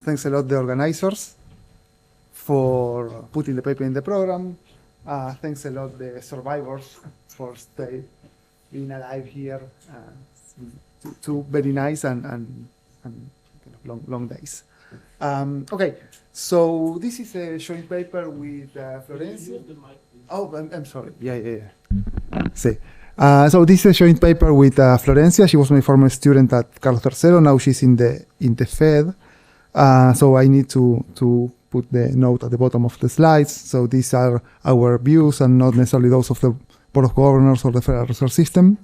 Thanks a lot the organizers for putting the paper in the program. Thanks a lot the survivors for being alive here. Two very nice and kind of long days. Okay, so this is a joint paper with Florencia. Oh, I'm sorry. Yeah. See. So this is a joint paper with Florencia. She was my former student at Carlos III. Now she's in the Fed. So I need to put the note at the bottom of the slides. So these are our views and not necessarily those of the Board of Governors or the Federal Reserve System.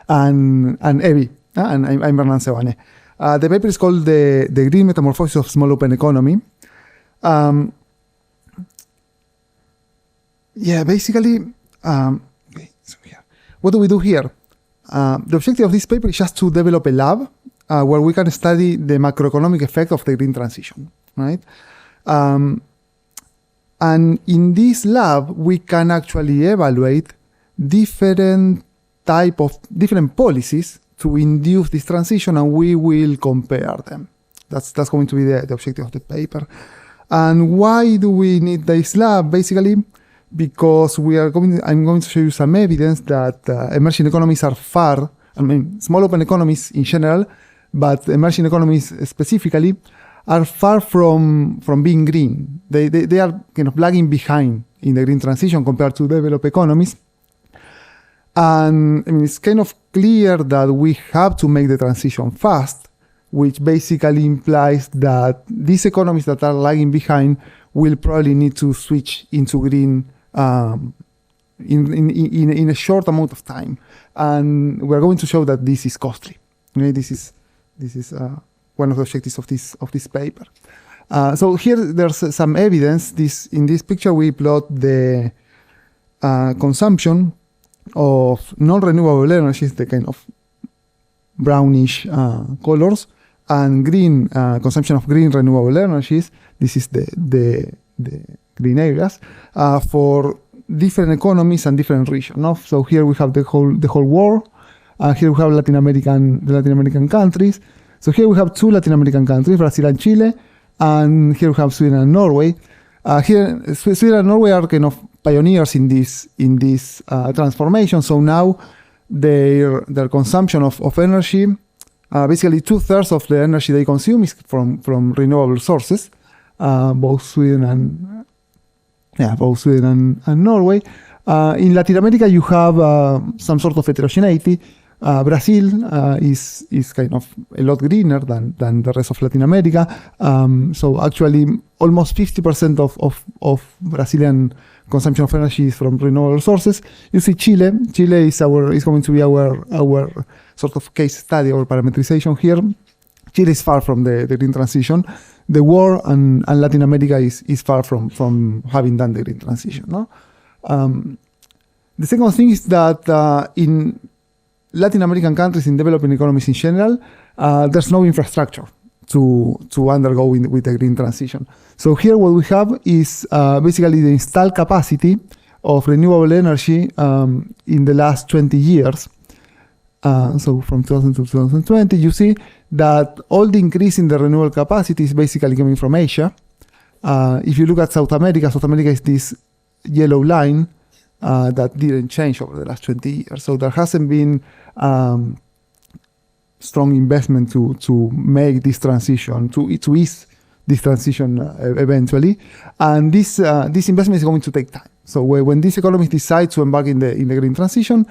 And Evi, and I'm Hernán Seoane. The paper is called the Green Metamorphosis of Small Open Economy. Basically, okay, so here. What do we do here? The objective of this paper is just to develop a lab where we can study the macroeconomic effect of the green transition, right? And in this lab, we can actually evaluate different policies to induce this transition, and we will compare them. That's going to be the objective of the paper. And why do we need this lab? Basically, because I'm going to show you some evidence that emerging economies are small open economies in general, but emerging economies specifically, are far from being green. They are kind of lagging behind in the green transition compared to developed economies. And it's kind of clear that we have to make the transition fast, which basically implies that these economies that are lagging behind will probably need to switch into green in a short amount of time. And we're going to show that this is costly. Okay? This is one of the objectives of this paper. So here there's some evidence. In this picture we plot the consumption of non-renewable energies, the kind of brownish colors, and green consumption of green renewable energies. This is the green areas for different economies and different regions. No? So here we have the whole world. Here we have the Latin American countries. So here we have two Latin American countries, Brazil and Chile, and here we have Sweden and Norway. Here, Sweden and Norway are kind of pioneers in this transformation. So now their consumption of energy, basically 2/3 of the energy they consume is from renewable sources. Both Sweden and Norway. In Latin America, you have some sort of heterogeneity. Brazil is kind of a lot greener than the rest of Latin America. So actually, almost 50% of Brazilian consumption of energy is from renewable sources. You see, Chile is going to be our sort of case study, our parametrization here. Chile is far from the green transition. The world and Latin America is far from having done the green transition. No? The second thing is that in Latin American countries, in developing economies in general, there's no infrastructure to undergo with the green transition. So here what we have is basically the installed capacity of renewable energy in the last 20 years. So from 2000 to 2020, you see that all the increase in the renewable capacity is basically coming from Asia. If you look at South America is this yellow line that didn't change over the last 20 years. So there hasn't been strong investment to make this transition, to ease this transition eventually. And this investment is going to take time. So when these economies decide to embark in the green transition,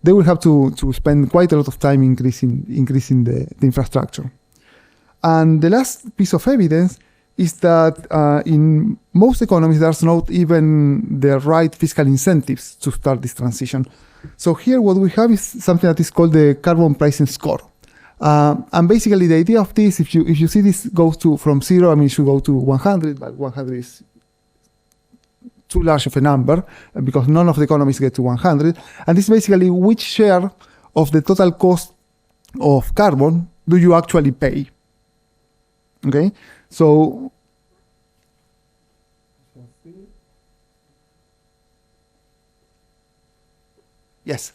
they will have to spend quite a lot of time increasing the infrastructure. And the last piece of evidence is that in most economies, there's not even the right fiscal incentives to start this transition. So here what we have is something that is called the carbon pricing score. And basically the idea of this, if you see this goes from 0, it should go to 100, but 100 is too large of a number because none of the economies get to 100. And this is basically which share of the total cost of carbon do you actually pay? Okay, so yes,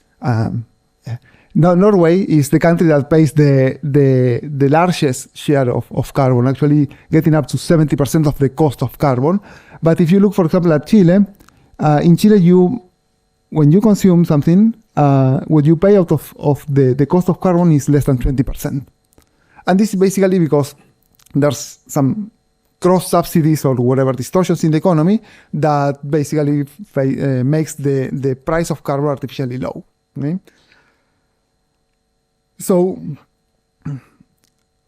Norway is the country that pays the largest share of carbon, actually getting up to 70% of the cost of carbon. But if you look, for example, at Chile, in Chile, when you consume something, what you pay out of the cost of carbon is less than 20%. And this is basically because there's some cross subsidies or whatever distortions in the economy that basically makes the price of carbon artificially low. Okay? So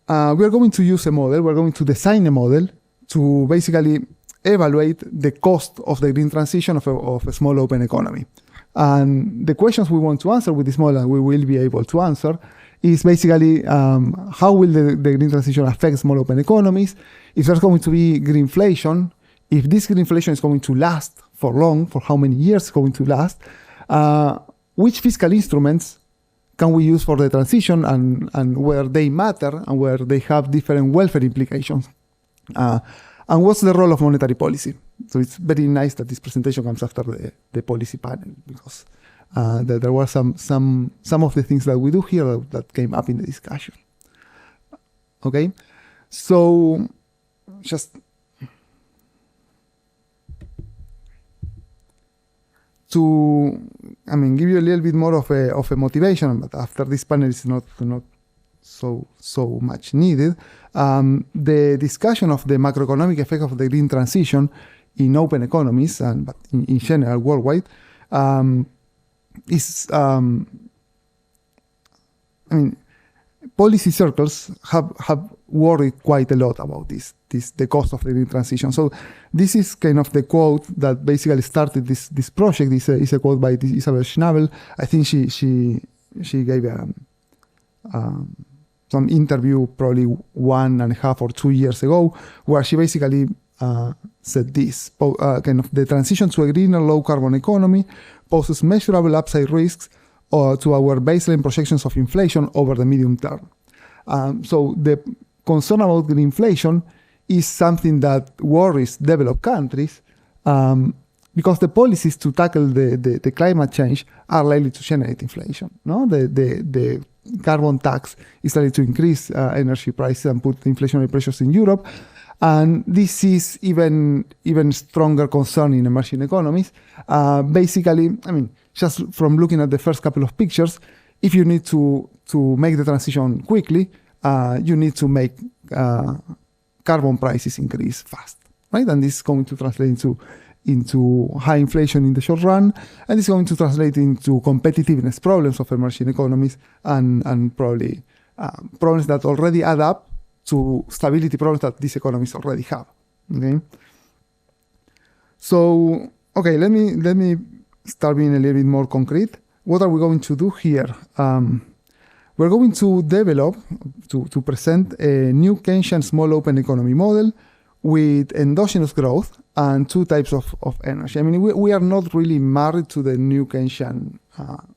we're going to use a model, we're going to design a model to basically evaluate the cost of the green transition of a small open economy. And the questions we want to answer with this model, and we will be able to answer, is basically how will the green transition affect small open economies, if there's going to be greenflation, if this greenflation is going to last for long, for how many years it's going to last, which fiscal instruments can we use for the transition and where they matter and where they have different welfare implications. And what's the role of monetary policy? So it's very nice that this presentation comes after the policy panel, because there were some of the things that we do here that came up in the discussion. Okay, so just to give you a little bit more of a motivation, but after this panel is not so much needed. The discussion of the macroeconomic effect of the green transition in open economies, but in general worldwide, is policy circles have worried quite a lot about the cost of the green transition. So this is kind of the quote that basically started this project. This is a quote by Isabel Schnabel. I think she gave some interview probably 1.5 or 2 years ago, where she basically said this, kind of the transition to a greener low carbon economy poses measurable upside risks to our baseline projections of inflation over the medium term. So the concern about greenflation is something that worries developed countries because the policies to tackle the climate change are likely to generate inflation. No, the carbon tax is likely to increase energy prices and put inflationary pressures in Europe. And this is even stronger concern in emerging economies. Basically, just from looking at the first couple of pictures, if you need to make the transition quickly, you need to make carbon prices increase fast, right? And this is going to translate into high inflation in the short run, and it's going to translate into competitiveness problems of emerging economies and probably problems that already add up to stability problems that these economies already have. Okay. So, okay, let me start being a little bit more concrete. What are we going to do here? We're going to develop, to present a new Keynesian small open economy model with endogenous growth and two types of energy. We are not really married to the new Keynesian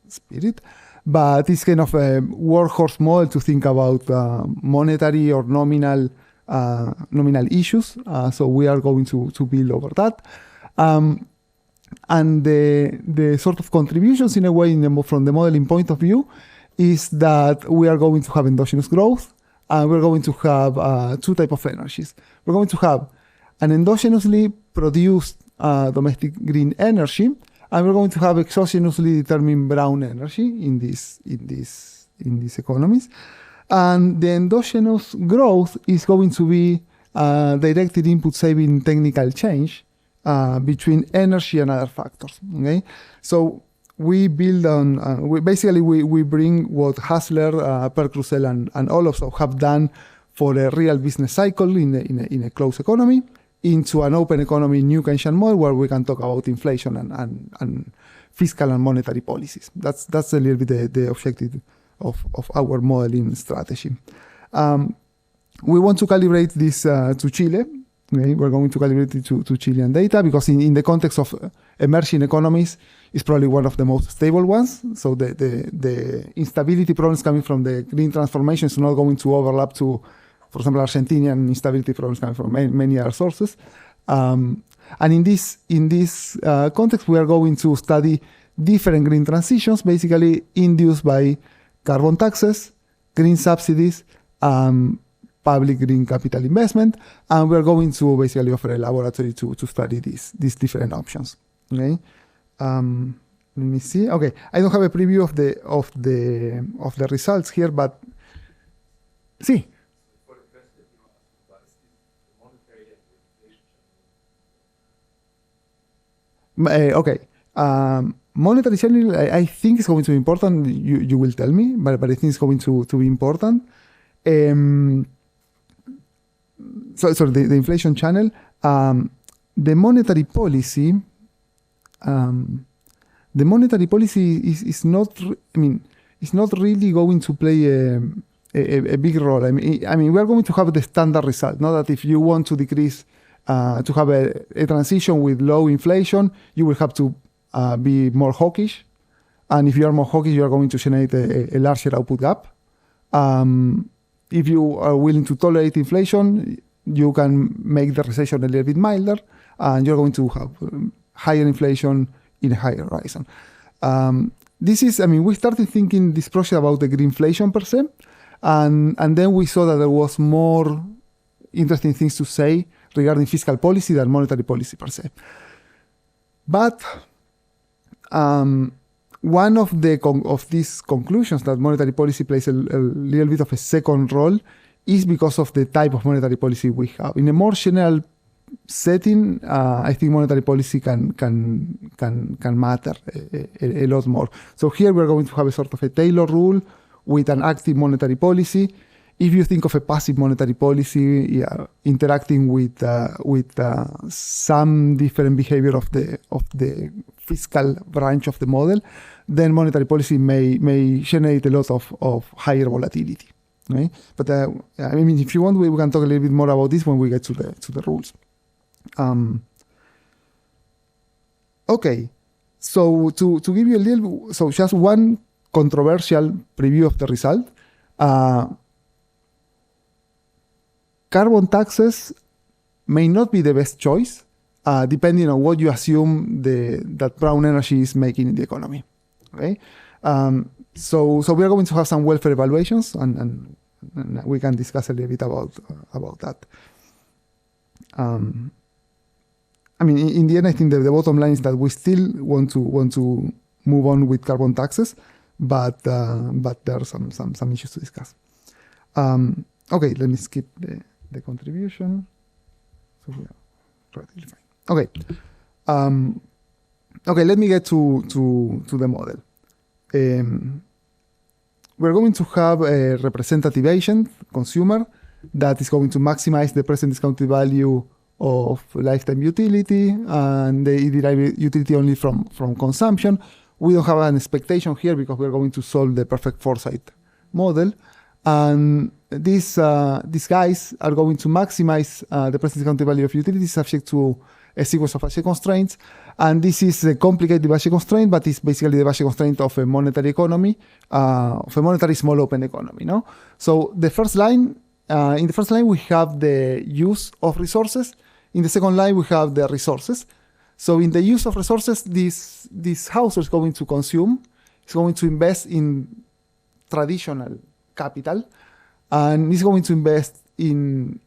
spirit, but it's kind of a workhorse model to think about monetary or nominal issues. So we are going to build over that. And the sort of contributions in a way from the modeling point of view is that we are going to have endogenous growth, and we're going to have two types of energies. We're going to have an endogenously produced domestic green energy, and we're going to have exogenously determined brown energy in these economies. And the endogenous growth is going to be directed input saving technical change between energy and other factors. Okay, so we build on we bring what Hassler, Percruzel, and Olofsson have done for a real business cycle in a closed economy into an open economy new Keynesian model where we can talk about inflation and fiscal and monetary policies. That's a little bit the objective of our modeling strategy. We want to calibrate this to Chile. Okay? We're going to calibrate it to Chilean data because in the context of emerging economies, it's probably one of the most stable ones. So the instability problems coming from the green transformation is not going to overlap to, for example, Argentinian instability problems coming from many other sources. And in this context, we are going to study different green transitions, basically induced by carbon taxes, green subsidies, public green capital investment, and we're going to basically offer a laboratory to study these different options. Okay, let me see. Okay, I don't have a preview of the results here, but see. Okay. Monetary channel, I think is going to be important. You will tell me, but I think it's going to be important. So the inflation channel, the monetary policy is not. I mean, it's not really going to play a big role. I mean, we are going to have the standard result. Not that if you want to decrease to have a transition with low inflation, you will have to be more hawkish, and if you are more hawkish, you are going to generate a larger output gap. If you are willing to tolerate inflation, you can make the recession a little bit milder, and you're going to have higher inflation in a higher horizon. This is, I mean, we started thinking this project about the greenflation per se, and then we saw that there was more interesting things to say regarding fiscal policy than monetary policy per se. But one of these conclusions that monetary policy plays a little bit of a second role is because of the type of monetary policy we have. In a more general setting, I think monetary policy can matter a lot more. So here we're going to have a sort of a Taylor rule with an active monetary policy. If you think of a passive monetary policy interacting with some different behavior of the fiscal branch of the model, then monetary policy may generate a lot of higher volatility. Right? But I mean, if you want, we can talk a little bit more about this when we get to the rules. Okay, so to give you just one controversial preview of the result. Carbon taxes may not be the best choice, depending on what you assume that brown energy is making in the economy. Okay, so we are going to have some welfare evaluations, and we can discuss a little bit about that. I mean, in the end, I think the bottom line is that we still want to move on with carbon taxes, but there are some issues to discuss. Okay, let me skip the contribution. So we are relatively fine. Okay. Okay, let me get to the model. We're going to have a representative agent, consumer, that is going to maximize the present discounted value of lifetime utility, and they derive utility only from consumption. We don't have an expectation here because we're going to solve the perfect foresight model. And these guys are going to maximize the present discounted value of utility subject to a sequence of Bache constraints. And this is a complicated Bache constraint, but it's basically the Bache constraint of a monetary economy, of a monetary small open economy. No? So the first line, in the first line, we have the use of resources. In the second line, we have the resources. So in the use of resources, this house is going to consume, it's going to invest in traditional capital, and it's going to invest in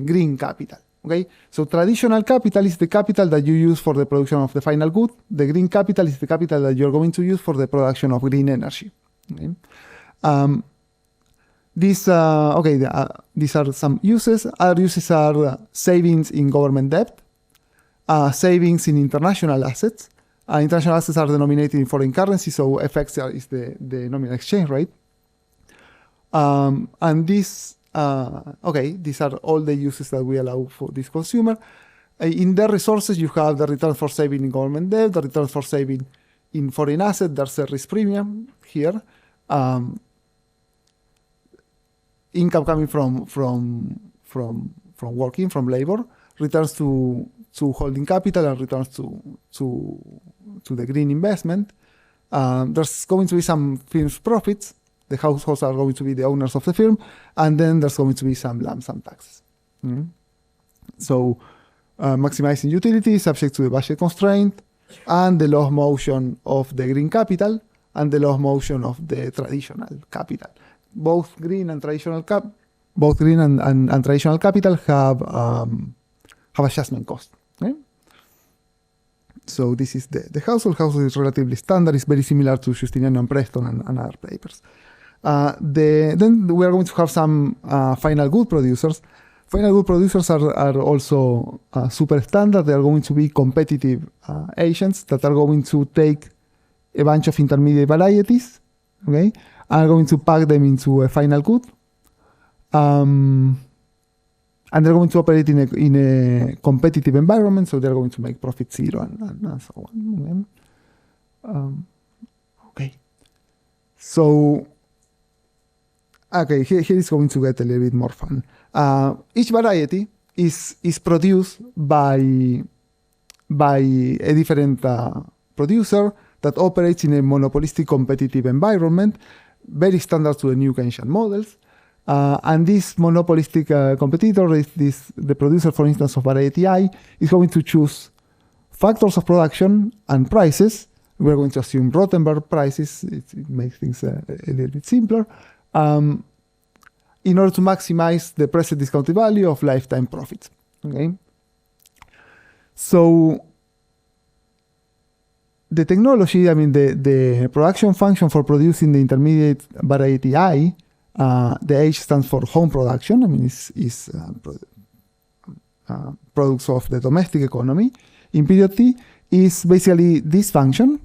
green capital. Okay, so traditional capital is the capital that you use for the production of the final good. The green capital is the capital that you're going to use for the production of green energy. Okay, these are some uses. Other uses are savings in government debt, savings in international assets. International assets are denominated in foreign currency, so FX is the nominal exchange rate. And these are all the uses that we allow for this consumer. In the resources, you have the return for saving in government debt, the return for saving in foreign asset. There's a risk premium here. Income coming from working, from labor, returns to holding capital, and returns to the green investment. There's going to be some firm's profits. The households are going to be the owners of the firm, and then there's going to be some lump sum taxes. So maximizing utility subject to the budget constraint, and the loss motion of the green capital and the loss motion of the traditional capital. Both green and traditional and traditional capital have adjustment cost. Okay? So this is the household. Household is relatively standard. It's very similar to Justiniano and Preston and other papers. Then we are going to have some final good producers. Final good producers are also super standard. They are going to be competitive agents that are going to take a bunch of intermediate varieties, okay, are going to pack them into a final good, and they're going to operate in a competitive environment, so they're going to make profit zero and so on. Okay. So, okay, here is going to get a little bit more fun. Each variety is produced by a different producer that operates in a monopolistic competitive environment, very standard to the new Keynesian models. And this monopolistic competitor, the producer, for instance, of variety I, is going to choose factors of production and prices. We're going to assume Rothenberg prices. It makes things a little bit simpler. In order to maximize the present discounted value of lifetime profits. Okay? So the technology, I mean, the production function for producing the intermediate variety I, the H stands for home production. I mean, is products of the domestic economy. In period T is basically this function.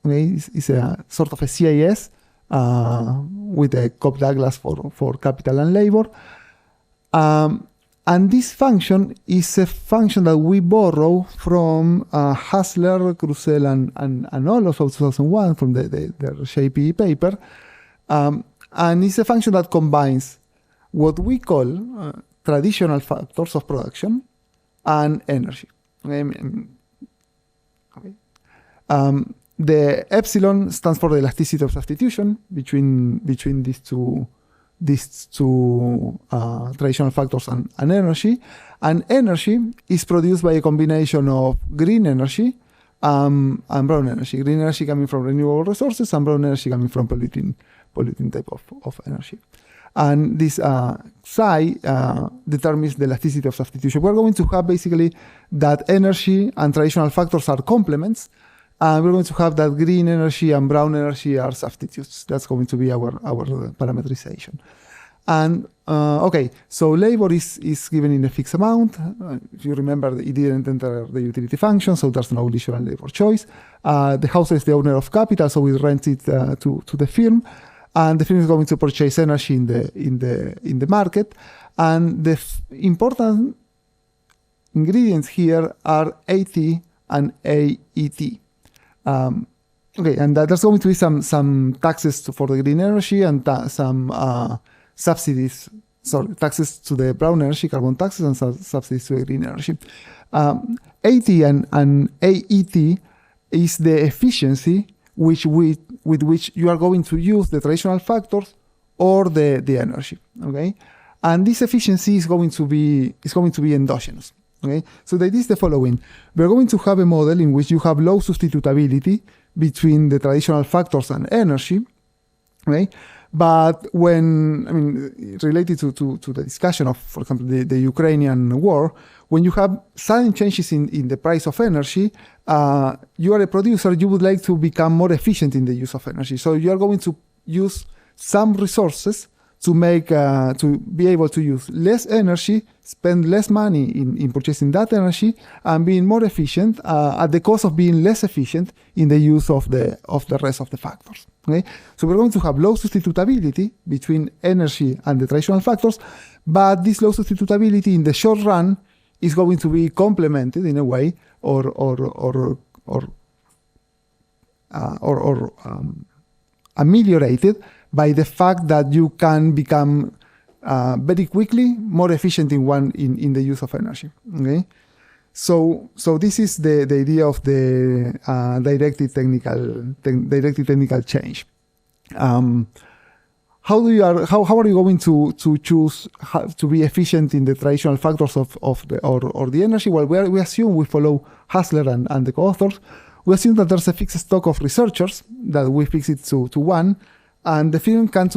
Okay, it's a sort of a CIS with a Cobb-Douglas for capital and labor. And this function is a function that we borrow from Hassler, Krusell, and all of 2001 from their JPE paper. And it's a function that combines what we call traditional factors of production and energy. Okay. The epsilon stands for the elasticity of substitution between these two traditional factors and energy. And energy is produced by a combination of green energy and brown energy. Green energy coming from renewable resources and brown energy coming from polluting type of energy. And this psi determines the elasticity of substitution. We're going to have basically that energy and traditional factors are complements. And we're going to have that green energy and brown energy are substitutes. That's going to be our parameterization. And okay, so labor is given in a fixed amount. If you remember, it didn't enter the utility function, so there's no additional labor choice. The house is the owner of capital, so we rent it to the firm, and the firm is going to purchase energy in the market. And the important ingredients here are AT and AET. Okay, and there's going to be some taxes for the green energy and some subsidies, taxes to the brown energy, carbon taxes, and subsidies to the green energy. AT and AET is the efficiency with which you are going to use the traditional factors or the energy. Okay, and this efficiency is going to be endogenous. Okay, so the idea is the following: we're going to have a model in which you have low substitutability between the traditional factors and energy. Okay, but related to the discussion of, for example, the Ukrainian war, when you have sudden changes in the price of energy, you are a producer, you would like to become more efficient in the use of energy. So you are going to use some resources to be able to use less energy, spend less money in purchasing that energy, and being more efficient at the cost of being less efficient in the use of the rest of the factors. Okay, so we're going to have low substitutability between energy and the traditional factors, but this low substitutability in the short run is going to be complemented in a way or ameliorated by the fact that you can become very quickly more efficient in the use of energy. Okay, so this is the idea of the directed technical change. how are you going to choose how to be efficient in the traditional factors of the energy? Well, we assume we follow Hassler and the co-authors. We assume that there's a fixed stock of researchers that we fix it to one, and the firm can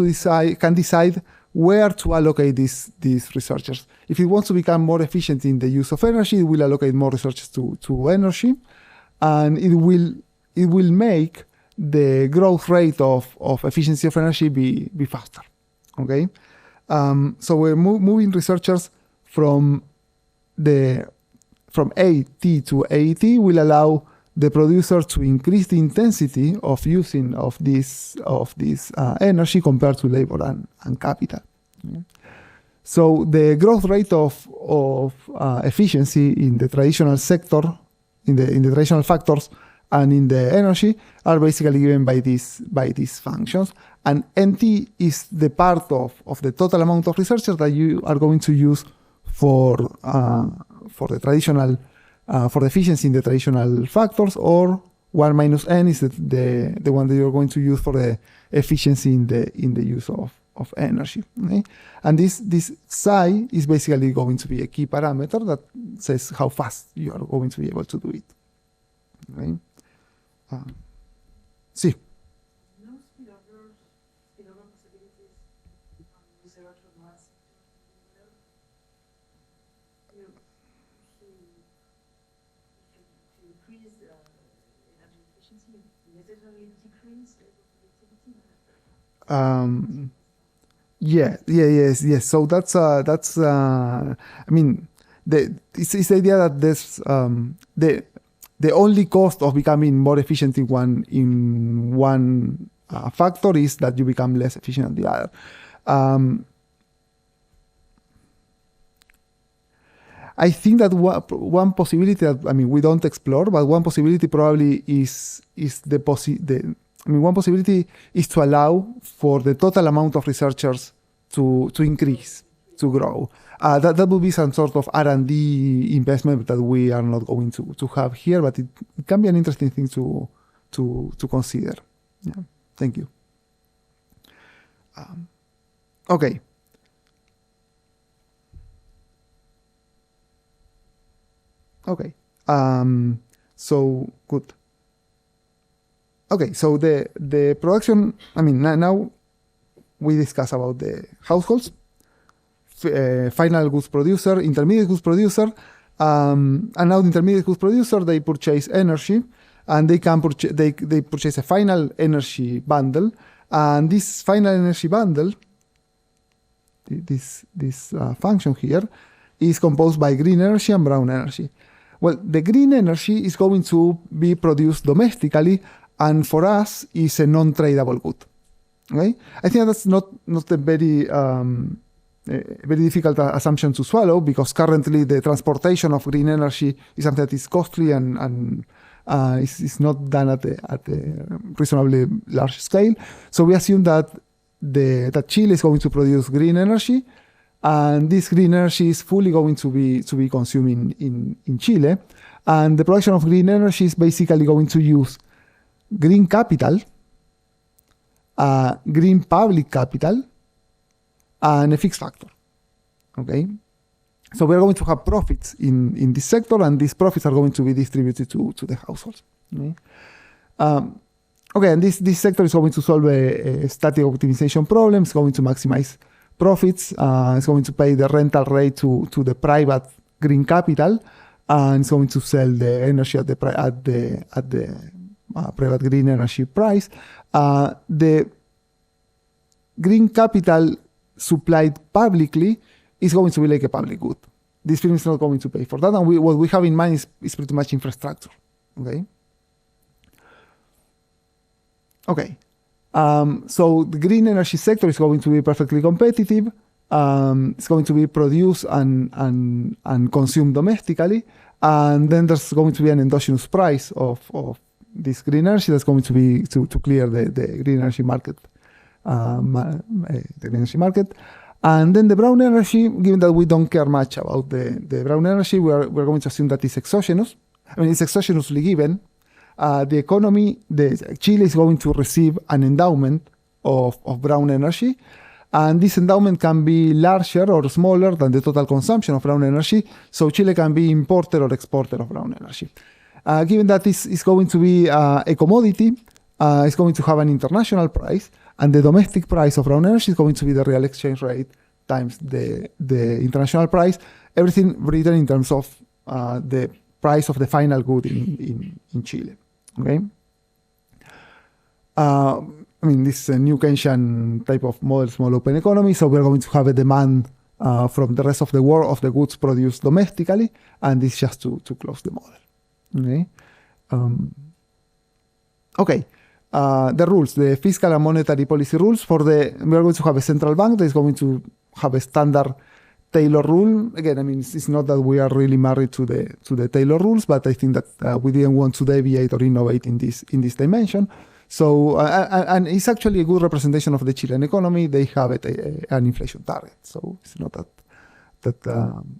decide where to allocate these researchers. If it wants to become more efficient in the use of energy, it will allocate more researchers to energy, and it will make the growth rate of efficiency of energy be faster. Okay, so we're moving researchers from AT to AET will allow the producer to increase the intensity of using of this energy compared to labor and capital. Yeah. So the growth rate of efficiency in the traditional sector, in the traditional factors, and in the energy are basically given by these functions. And NT is the part of the total amount of researchers that you are going to use for the traditional for the efficiency in the traditional factors, or 1 minus n is the one that you're going to use for the efficiency in the use of energy. Okay? And this psi is basically going to be a key parameter that says how fast you are going to be able to do it. Okay? Sí. No spillover possibilities from research or mass to increase energy efficiency, necessarily decrease productivity. Yes. So that's I mean, it's the idea that there's the only cost of becoming more efficient in one factor is that you become less efficient in the other. I think that one possibility that we don't explore, but one possibility probably is one possibility is to allow for the total amount of researchers to increase, to grow. That would be some sort of R&D investment that we are not going to have here, but it can be an interesting thing to consider. Yeah. Thank you. Okay. Okay. So good. Okay. So the production. Now we discuss about the households. Final goods producer, intermediate goods producer, and now the intermediate goods producer, they purchase energy, and they purchase a final energy bundle, and this final energy bundle, this function here, is composed by green energy and brown energy. Well, the green energy is going to be produced domestically, and for us is a non-tradable good. Okay, I think that's not a very difficult assumption to swallow, because currently the transportation of green energy is something that is costly and is not done at a reasonably large scale. So we assume that Chile is going to produce green energy, and this green energy is fully going to be consumed in Chile. And the production of green energy is basically going to use green capital, green public capital, and a fixed factor. Okay, so we're going to have profits in this sector, and these profits are going to be distributed to the households. Okay, and this sector is going to solve a static optimization problem. It's going to maximize profits. It's going to pay the rental rate to the private green capital, and it's going to sell the energy at the private green energy price. The green capital supplied publicly is going to be like a public good. This firm is not going to pay for that, and what we have in mind is pretty much infrastructure. Okay. So the green energy sector is going to be perfectly competitive. It's going to be produced and consumed domestically, and then there's going to be an endogenous price of this green energy that's going to be to clear the green energy market. The green energy market, and then the brown energy. Given that we don't care much about the brown energy, we're going to assume that it's exogenous. It's exogenously given. The economy, Chile is going to receive an endowment of brown energy. And this endowment can be larger or smaller than the total consumption of brown energy. So Chile can be importer or exporter of brown energy. Given that this is going to be a commodity, it's going to have an international price, and the domestic price of brown energy is going to be the real exchange rate times the international price, everything written in terms of the price of the final good in Chile. Okay. This is a new Keynesian type of model, small open economy. So we're going to have a demand from the rest of the world of the goods produced domestically, and this is just to close the model. Okay. The rules, the fiscal and monetary policy rules we are going to have a central bank that is going to have a standard Taylor rule. Again, it's not that we are really married to the Taylor rules, but I think that we didn't want to deviate or innovate in this dimension. So, and it's actually a good representation of the Chilean economy. They have an inflation target, so it's not that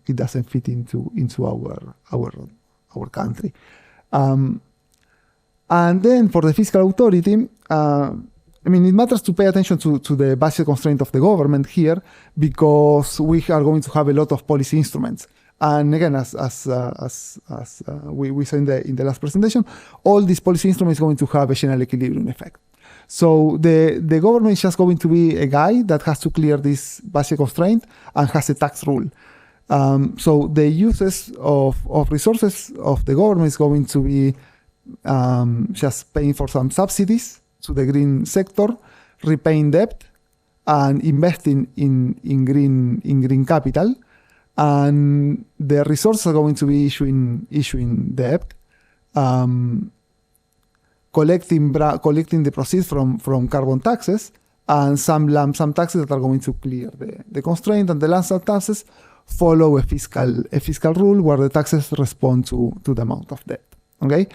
it doesn't fit into our country. And then for the fiscal authority, it matters to pay attention to the budget constraint of the government here, because we are going to have a lot of policy instruments. And again, as we saw in the last presentation, all these policy instruments are going to have a general equilibrium effect. So the government is just going to be a guy that has to clear this budget constraint and has a tax rule. So the uses of resources of the government is going to be just paying for some subsidies to the green sector, repaying debt, and investing in green capital. And the resources are going to be issuing debt, collecting the proceeds from carbon taxes, and some lump sum taxes that are going to clear the constraint. And the lump sum taxes follow a fiscal rule where the taxes respond to the amount of debt. Okay.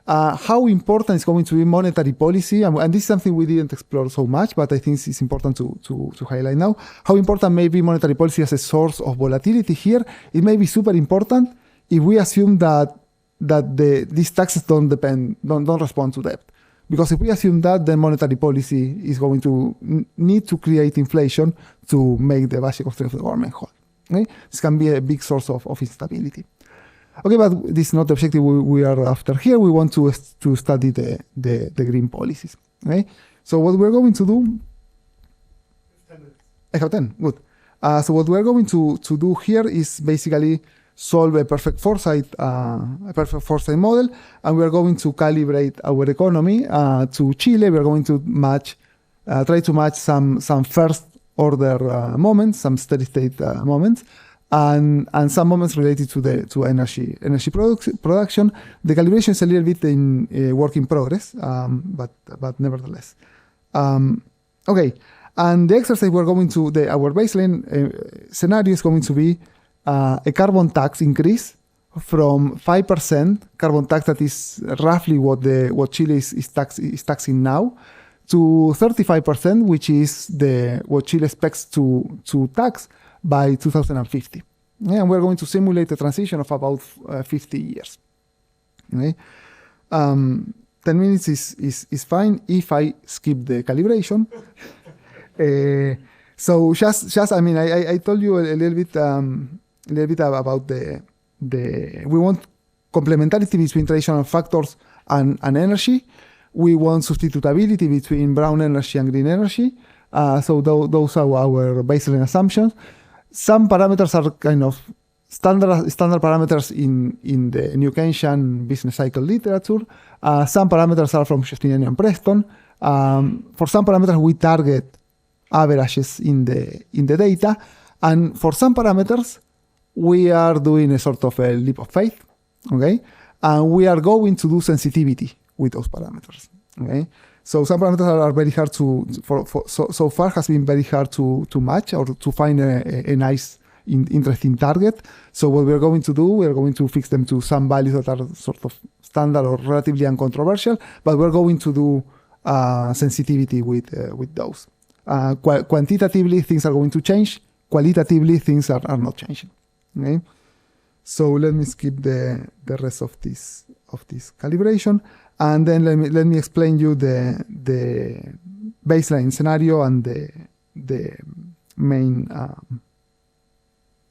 How important is going to be monetary policy? And this is something we didn't explore so much, but I think it's important to highlight now. How important may be monetary policy as a source of volatility here? It may be super important if we assume that these taxes don't respond to debt. Because if we assume that, then monetary policy is going to need to create inflation to make the budget constraint of the government whole. Okay? This can be a big source of instability. Okay, but this is not the objective we are after here. We want to study the green policies. Okay, so what we're going to do? 10 minutes. I have 10. Good. So what we're going to do here is basically solve a perfect foresight model, and we're going to calibrate our economy to Chile. We're going to try to match some first order moments, some steady state moments. And some moments related to energy production. The calibration is a little bit in work in progress, but nevertheless. Okay, and the exercise we're going to our baseline scenario is going to be a carbon tax increase from 5% carbon tax, that is roughly what Chile is taxing now, to 35%, which is what Chile expects to tax by 2050. Yeah, and we're going to simulate a transition of about 50 years. Okay? 10 minutes is fine if I skip the calibration. So I told you a little bit about we want complementarity between traditional factors and energy. We want substitutability between brown energy and green energy. So those are our baseline assumptions. Some parameters are kind of standard parameters in the New Keynesian business cycle literature. Some parameters are from Justiniani and Preston. For some parameters, we target averages in the data, and for some parameters, we are doing a sort of a leap of faith. Okay, and we are going to do sensitivity with those parameters. Okay. So some parameters are very hard so far has been very hard to match or to find a nice, interesting target. So what we're going to do, we're going to fix them to some values that are sort of standard or relatively uncontroversial, but we're going to do sensitivity with those. Quantitatively, things are going to change. Qualitatively, things are not changing. Okay. So let me skip the rest of this calibration. And then let me explain you the baseline scenario and the main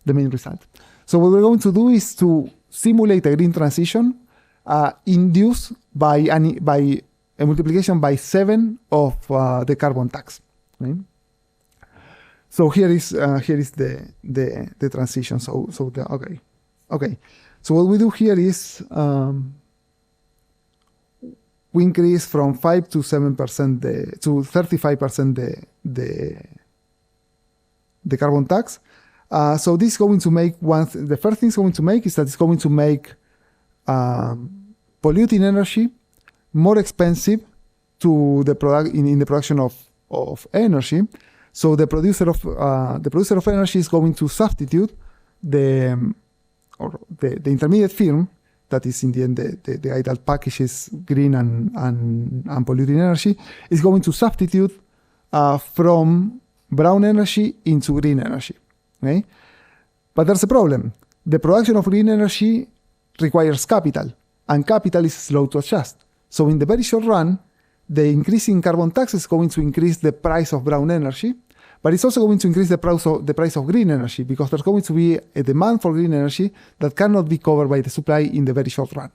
result. So what we're going to do is to simulate a green transition induced by a multiplication by 7 of the carbon tax. Right? So here is the transition. Okay. So what we do here is we increase from 5 to 7% to 35% the carbon tax. So this is going to make the first thing it's going to make is that it's going to make polluting energy more expensive to the product in the production of energy. So the producer of energy is going to substitute the intermediate firm, that is in the end the guy that packages green and polluting energy, is going to substitute from brown energy into green energy. Okay? But there's a problem. The production of green energy requires capital, and capital is slow to adjust. So in the very short run, the increase in carbon tax is going to increase the price of brown energy, but it's also going to increase the price of green energy, because there's going to be a demand for green energy that cannot be covered by the supply in the very short run.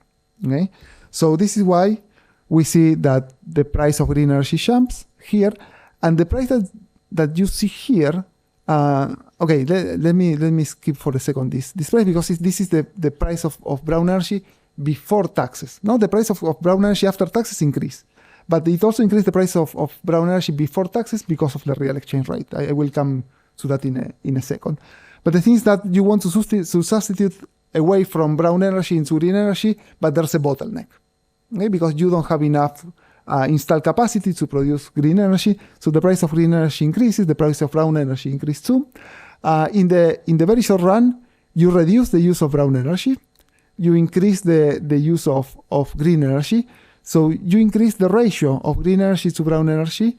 Okay? So this is why we see that the price of green energy jumps here, and the price that you see here. Let me skip for a second this price, because this is the price of brown energy before taxes. Now the price of brown energy after taxes increase, but it also increased the price of brown energy before taxes because of the real exchange rate. I will come to that in a second. But the thing is that you want to substitute away from brown energy into green energy, but there's a bottleneck, okay? Because you don't have enough installed capacity to produce green energy. So the price of green energy increases, the price of brown energy increases too. In the very short run, you reduce the use of brown energy, you increase the use of green energy. So you increase the ratio of green energy to brown energy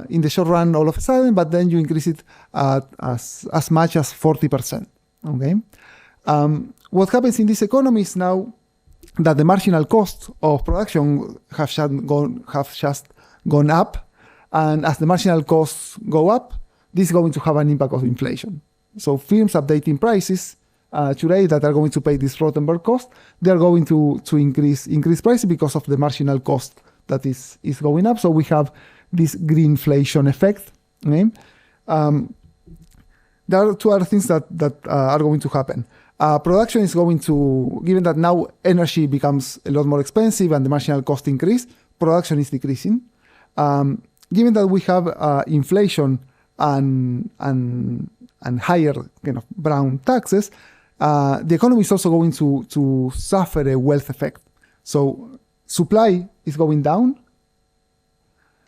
in the short run all of a sudden, but then you increase it as much as 40%. Okay. What happens in this economy is now that the marginal cost of production have just gone up, and as the marginal costs go up, this is going to have an impact of inflation. So firms updating prices today that are going to pay this Rotenberg cost, they are going to increase prices because of the marginal cost that is going up. So we have this greenflation effect. Okay? There are two other things that are going to happen. Production is going to, given that now energy becomes a lot more expensive and the marginal cost increase, production is decreasing. Given that we have inflation and higher brown taxes, the economy is also going to suffer a wealth effect. So supply is going down,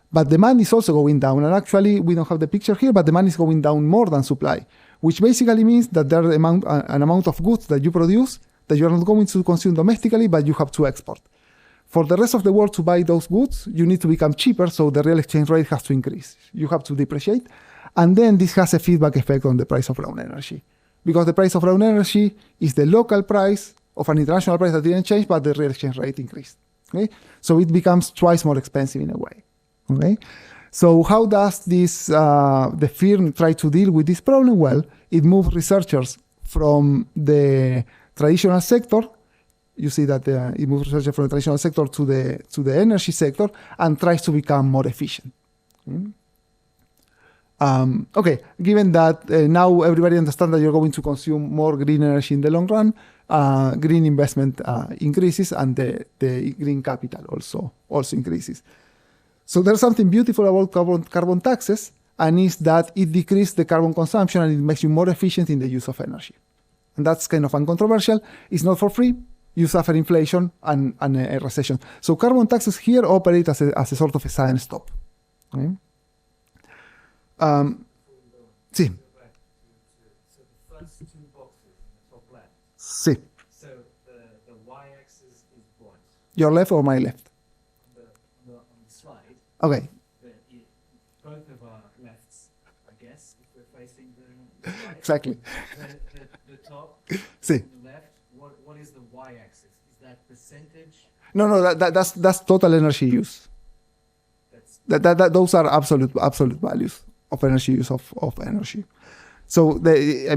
but demand is also going down. And actually, we don't have the picture here, but demand is going down more than supply, which basically means that there's an amount of goods that you produce that you are not going to consume domestically, but you have to export. For the rest of the world to buy those goods, you need to become cheaper, so the real exchange rate has to increase. You have to depreciate. And then this has a feedback effect on the price of brown energy, because the price of brown energy is the local price of an international price that didn't change, but the real exchange rate increased. Okay? So it becomes twice more expensive in a way. Okay? So how does the firm try to deal with this problem? Well, it moves researchers from the traditional sector. You see that it moves researchers from the traditional sector to the energy sector and tries to become more efficient. Okay, given that now everybody understands that you're going to consume more green energy in the long run, green investment increases, and the green capital also increases. So there's something beautiful about carbon taxes, and is that it decreases the carbon consumption and it makes you more efficient in the use of energy. And that's kind of uncontroversial. It's not for free. You suffer inflation and a recession. So carbon taxes here operate as a sort of a sudden stop. Okay? Sí. So the first two boxes in the top left. Sí. So the y-axis is what? Your left or my left? On the slide. Okay. Both of our lefts, I guess, if we're facing the slide. Exactly. The top. Sí. The left. What is the y-axis? Is that percentage? No, that's total energy use. That's Those are absolute values of energy use of energy. So Okay,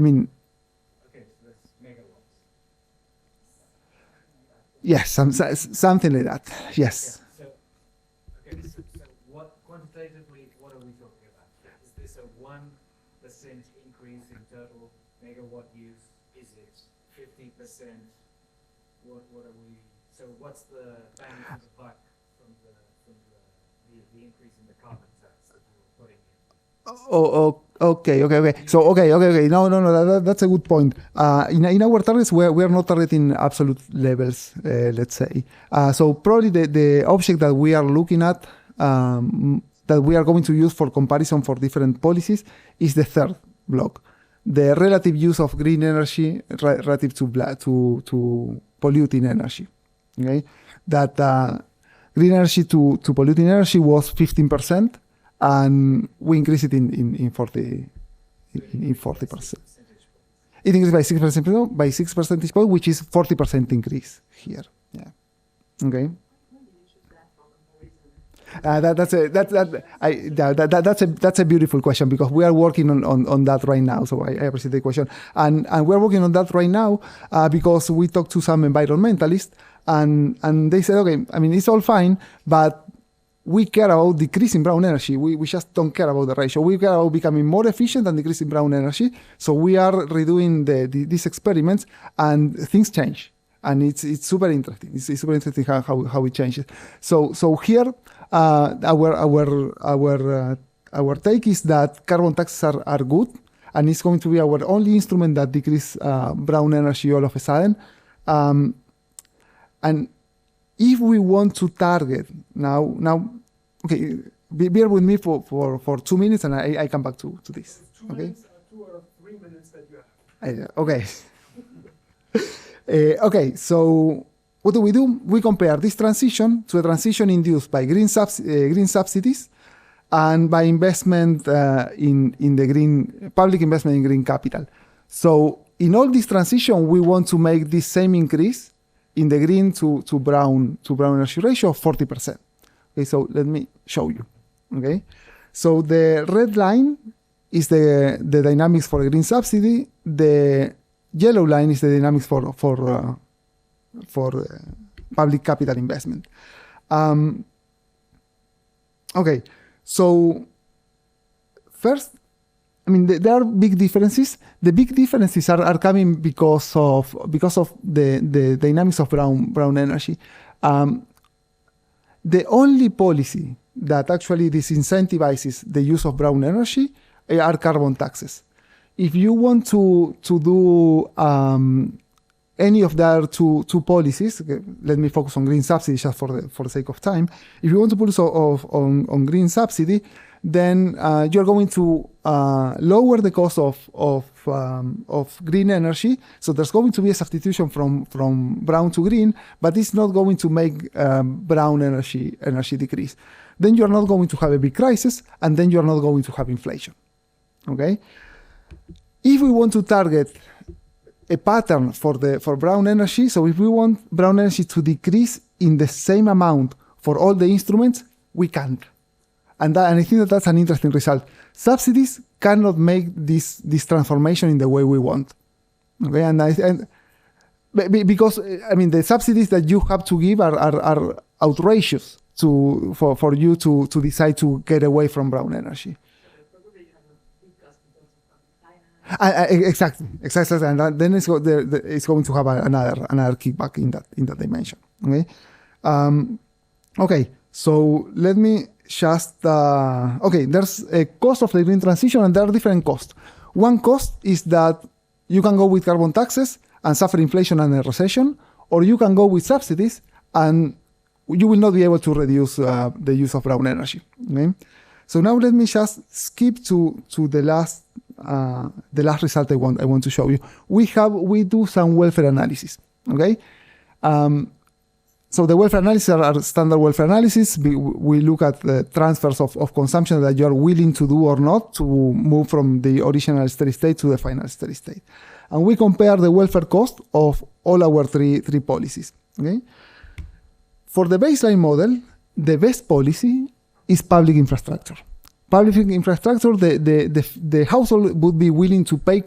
so that's megawatts. yes, something like that. Yes. So what quantitatively, what are we talking about? Is this a 1% increase in total megawatt use? Is it 50%? What are we? So what's the bang for the buck from the increase in the carbon tax that we're putting in? Okay. So okay. No. That's a good point. In our targets, we are not targeting absolute levels. Let's say. So probably the object that we are looking at, that we are going to use for comparison for different policies, is the third block, the relative use of green energy relative to polluting energy. Okay, that green energy to polluting energy was 15%. And we increase it in 40%. It increased by 6 percentage points, which is 40% increase here. Yeah. Okay. That's a beautiful question, because we are working on that right now. So I appreciate the question, and we're working on that right now because we talked to some environmentalists, and they said, okay, I mean, it's all fine, but we care about decreasing brown energy. We just don't care about the ratio. We care about becoming more efficient and decreasing brown energy. So we are redoing these experiments, and things change. And it's super interesting. It's super interesting how it changes. So here, our take is that carbon taxes are good, and it's going to be our only instrument that decrease brown energy all of a sudden. And if we want to target now, okay, bear with me for 2 minutes, and I come back to this. 2 minutes, 2 or 3 minutes that you have. Okay. Okay. So what do? We compare this transition to a transition induced by green subsidies and by investment in the green public investment in green capital. So in all this transition, we want to make this same increase in the green to brown energy ratio of 40%. Okay, so let me show you. Okay, so the red line is the dynamics for a green subsidy. The yellow line is the dynamics for public capital investment. Okay, so first, I mean, there are big differences. The big differences are coming because of the dynamics of brown energy. The only policy that actually disincentivizes the use of brown energy are carbon taxes. If you want to do any of the other two policies, okay, let me focus on green subsidy just for the sake of time. If you want to put on green subsidy, then you're going to lower the cost of green energy. So there's going to be a substitution from brown to green, but it's not going to make brown energy decrease. Then you're not going to have a big crisis, and then you're not going to have inflation. Okay? If we want to target a pattern for brown energy, so if we want brown energy to decrease in the same amount for all the instruments, we can't. And I think that's an interesting result. Subsidies cannot make this transformation in the way we want. Okay, and because I mean the subsidies that you have to give are outrageous for you to decide to get away from brown energy. Exactly, and then it's going to have another kickback in that dimension. Okay, okay. So let me just there's a cost of the green transition, and there are different costs. One cost is that you can go with carbon taxes and suffer inflation and a recession, or you can go with subsidies and you will not be able to reduce the use of brown energy. Okay? So now let me just skip to the last result I want to show you. We do some welfare analysis. Okay. So the welfare analysis are standard welfare analysis. We look at the transfers of consumption that you are willing to do or not to move from the original steady state to the final steady state. And we compare the welfare cost of all our three policies. Okay? For the baseline model, the best policy is public infrastructure. Public infrastructure, the household would be willing to pay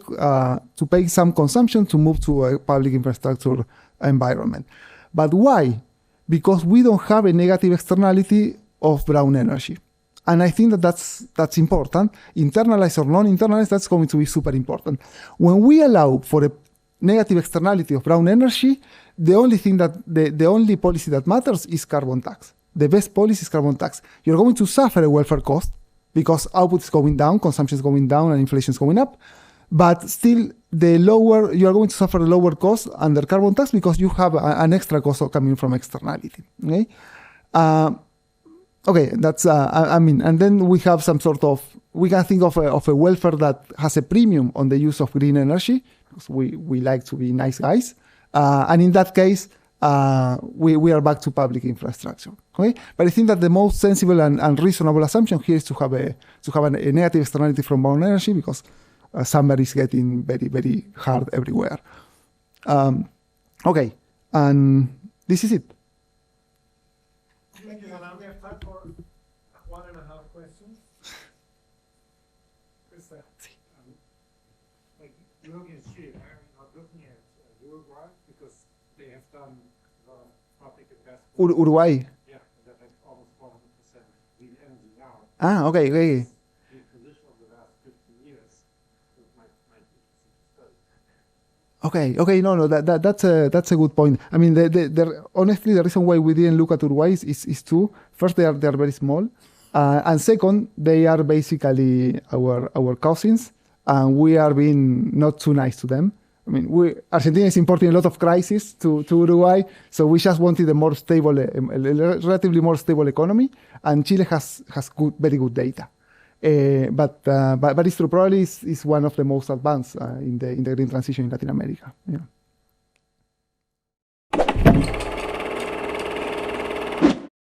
some consumption to move to a public infrastructure environment. But why? Because we don't have a negative externality of brown energy. And I think that's important. Internalized or non-internalized, that's going to be super important. When we allow for a negative externality of brown energy, the only policy that matters is carbon tax. The best policy is carbon tax. You're going to suffer a welfare cost because output is going down, consumption is going down, and inflation is going up. But still, you are going to suffer a lower cost under carbon tax because you have an extra cost coming from externality. Okay, that's and then we have some sort of, we can think of a welfare that has a premium on the use of green energy because we like to be nice guys, and in that case, we are back to public infrastructure. Okay, but I think that the most sensible and reasonable assumption here is to have a negative externality from brown energy because summer is getting very, very hard everywhere. Okay, and this is it. Thank you, Hernán. We have time for 1.5 questions. Krista. Like European Street, are you not looking at Uruguay because they have done public investment? Uruguay. Yeah, they're like almost 400% green energy now. Okay. The position of the last 50 years, so it might be interesting to study. Okay. No, that's a good point. I mean, honestly, the reason why we didn't look at Uruguay is two. First, they are very small, and second, they are basically our cousins, and we are being not too nice to them. I mean, Argentina is importing a lot of crisis to Uruguay, so we just wanted a more stable, a relatively more stable economy, and Chile has very good data. But it's true, probably is one of the most advanced in the green transition in Latin America. Yeah.